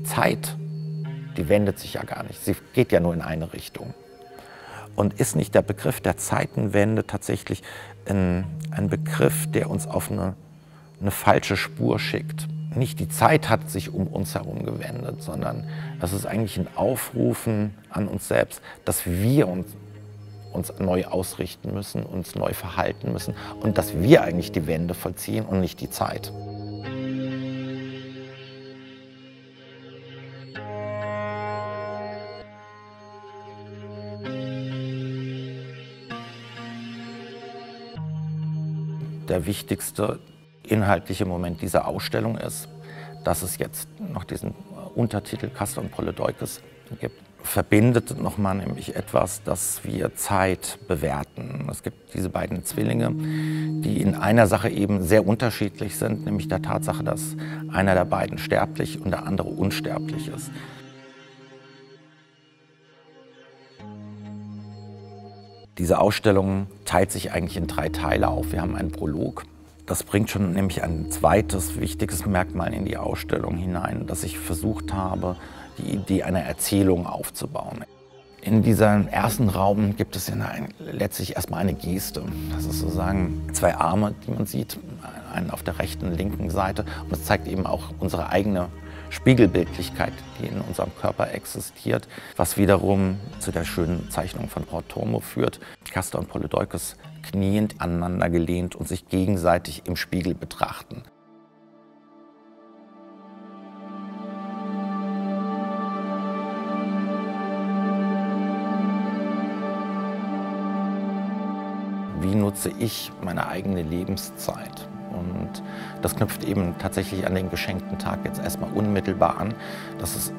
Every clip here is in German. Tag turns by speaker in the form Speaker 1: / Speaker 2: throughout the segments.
Speaker 1: die Zeit, die wendet sich ja gar nicht. Sie geht ja nur in eine Richtung. Und ist nicht der Begriff der Zeitenwende tatsächlich ein Begriff, der uns auf eine falsche Spur schickt? Nicht die Zeit hat sich um uns herum gewendet, sondern das ist eigentlich ein Aufrufen an uns selbst, dass wir uns neu ausrichten müssen, uns neu verhalten müssen und dass wir eigentlich die Wende vollziehen und nicht die Zeit. Der wichtigste inhaltliche Moment dieser Ausstellung ist, dass es jetzt noch diesen Untertitel Castor und Polydeukes gibt. Verbindet nochmal nämlich etwas, dass wir Zeit bewerten. Es gibt diese beiden Zwillinge, die in einer Sache eben sehr unterschiedlich sind, nämlich der Tatsache, dass einer der beiden sterblich und der andere unsterblich ist. Diese Ausstellung teilt sich eigentlich in 3 Teile auf. Wir haben einen Prolog. Das bringt schon nämlich ein zweites wichtiges Merkmal in die Ausstellung hinein, dass ich versucht habe, die Idee einer Erzählung aufzubauen. In diesem ersten Raum gibt es letztlich erstmal eine Geste. Das ist sozusagen 2 Arme, die man sieht, einen auf der rechten und linken Seite. Und das zeigt eben auch unsere eigene Spiegelbildlichkeit, die in unserem Körper existiert, was wiederum zu der schönen Zeichnung von Paul Tormo führt. Castor und Polydeukes kniend aneinander gelehnt und sich gegenseitig im Spiegel betrachten. Wie nutze ich meine eigene Lebenszeit? Und das knüpft eben tatsächlich an den geschenkten Tag jetzt erstmal unmittelbar an. Das ist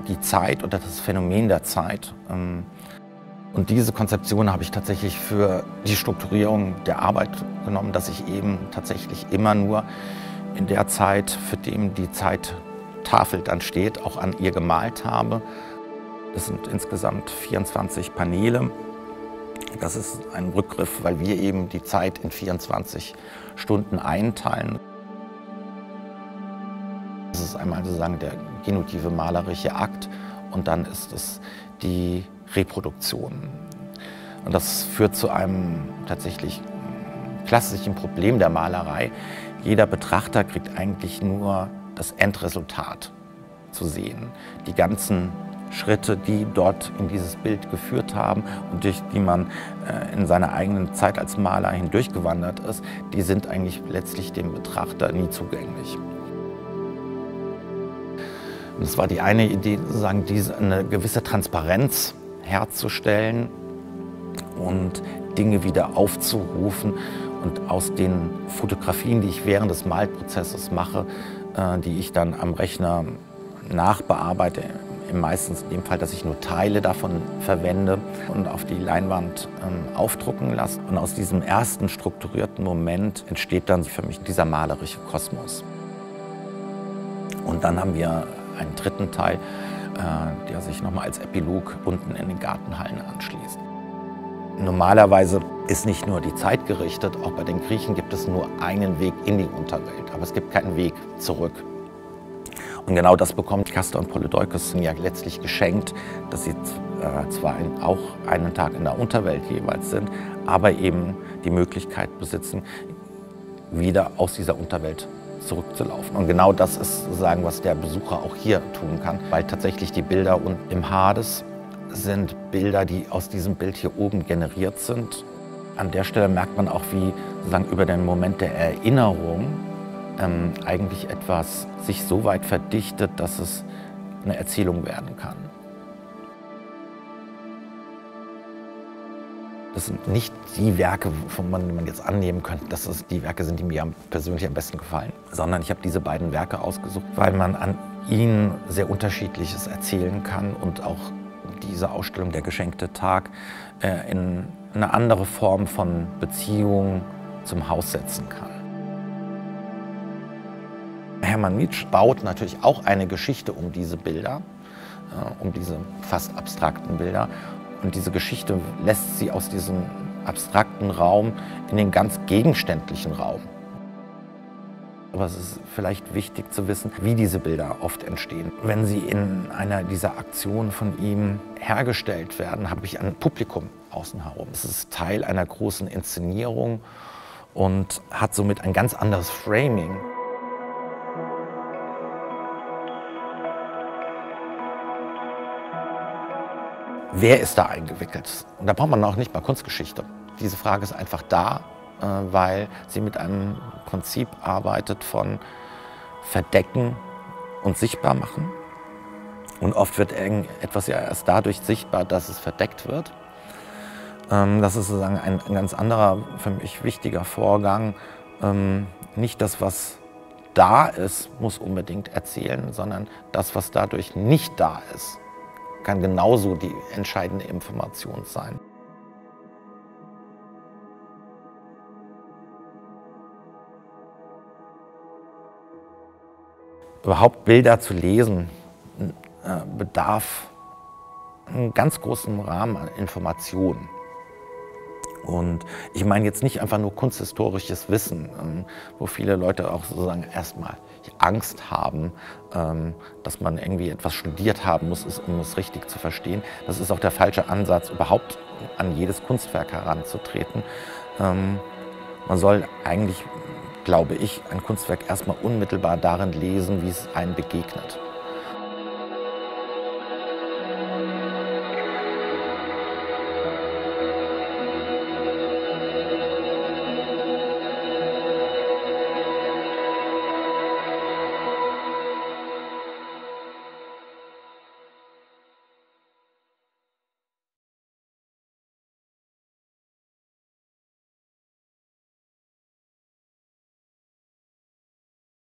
Speaker 1: die Zeit oder das Phänomen der Zeit. Und diese Konzeption habe ich tatsächlich für die Strukturierung der Arbeit genommen, dass ich eben tatsächlich immer nur in der Zeit, für die die Zeittafel dann steht, auch an ihr gemalt habe. Das sind insgesamt 24 Paneele. Das ist ein Rückgriff, weil wir eben die Zeit in 24 Stunden einteilen. Das ist einmal sozusagen der genutive malerische Akt und dann ist es die Reproduktion. Und das führt zu einem tatsächlich klassischen Problem der Malerei. Jeder Betrachter kriegt eigentlich nur das Endresultat zu sehen. Die ganzen Schritte, die dort in dieses Bild geführt haben und durch die man in seiner eigenen Zeit als Maler hindurchgewandert ist, die sind eigentlich letztlich dem Betrachter nie zugänglich. Und es war die eine Idee, sozusagen eine gewisse Transparenz herzustellen und Dinge wieder aufzurufen und aus den Fotografien, die ich während des Malprozesses mache, die ich dann am Rechner nachbearbeite, meistens in dem Fall, dass ich nur Teile davon verwende und auf die Leinwand aufdrucken lasse. Und aus diesem ersten strukturierten Moment entsteht dann für mich dieser malerische Kosmos. Und dann haben wir einen dritten Teil, der sich nochmal als Epilog unten in den Gartenhallen anschließt. Normalerweise ist nicht nur die Zeit gerichtet, auch bei den Griechen gibt es nur einen Weg in die Unterwelt, aber es gibt keinen Weg zurück. Und genau das bekommt Castor und Polydeukes ja letztlich geschenkt, dass sie zwar auch einen Tag in der Unterwelt jeweils sind, aber eben die Möglichkeit besitzen, wieder aus dieser Unterwelt zurückzulaufen. Und genau das ist sozusagen, was der Besucher auch hier tun kann, weil tatsächlich die Bilder im Hades sind Bilder, die aus diesem Bild hier oben generiert sind. An der Stelle merkt man auch, wie sozusagen über den Moment der Erinnerung eigentlich etwas sich so weit verdichtet, dass es eine Erzählung werden kann. Das sind nicht die Werke, von denen man jetzt annehmen könnte, dass es die Werke sind, die mir persönlich am besten gefallen, sondern ich habe diese beiden Werke ausgesucht, weil man an ihnen sehr Unterschiedliches erzählen kann und auch diese Ausstellung Der geschenkte Tag in eine andere Form von Beziehung zum Haus setzen kann. Hermann Nitsch baut natürlich auch eine Geschichte um diese Bilder, um diese fast abstrakten Bilder. Und diese Geschichte lässt sie aus diesem abstrakten Raum in den ganz gegenständlichen Raum. Aber es ist vielleicht wichtig zu wissen, wie diese Bilder oft entstehen. Wenn sie in einer dieser Aktionen von ihm hergestellt werden, habe ich ein Publikum außen herum. Es ist Teil einer großen Inszenierung und hat somit ein ganz anderes Framing. Wer ist da eingewickelt? Und da braucht man auch nicht mal Kunstgeschichte. Diese Frage ist einfach da, weil sie mit einem Prinzip arbeitet von Verdecken und sichtbar machen. Und oft wird etwas ja erst dadurch sichtbar, dass es verdeckt wird. Das ist sozusagen ein ganz anderer, für mich wichtiger Vorgang. Nicht das, was da ist, muss unbedingt erzählen, sondern das, was dadurch nicht da ist, kann genauso die entscheidende Information sein. Überhaupt Bilder zu lesen, bedarf einen ganz großen Rahmen an Informationen. Und ich meine jetzt nicht einfach nur kunsthistorisches Wissen, wo viele Leute auch sozusagen erstmal Angst haben, dass man irgendwie etwas studiert haben muss, um es richtig zu verstehen. Das ist auch der falsche Ansatz, überhaupt an jedes Kunstwerk heranzutreten. Man soll eigentlich, glaube ich, ein Kunstwerk erstmal unmittelbar darin lesen, wie es einem begegnet.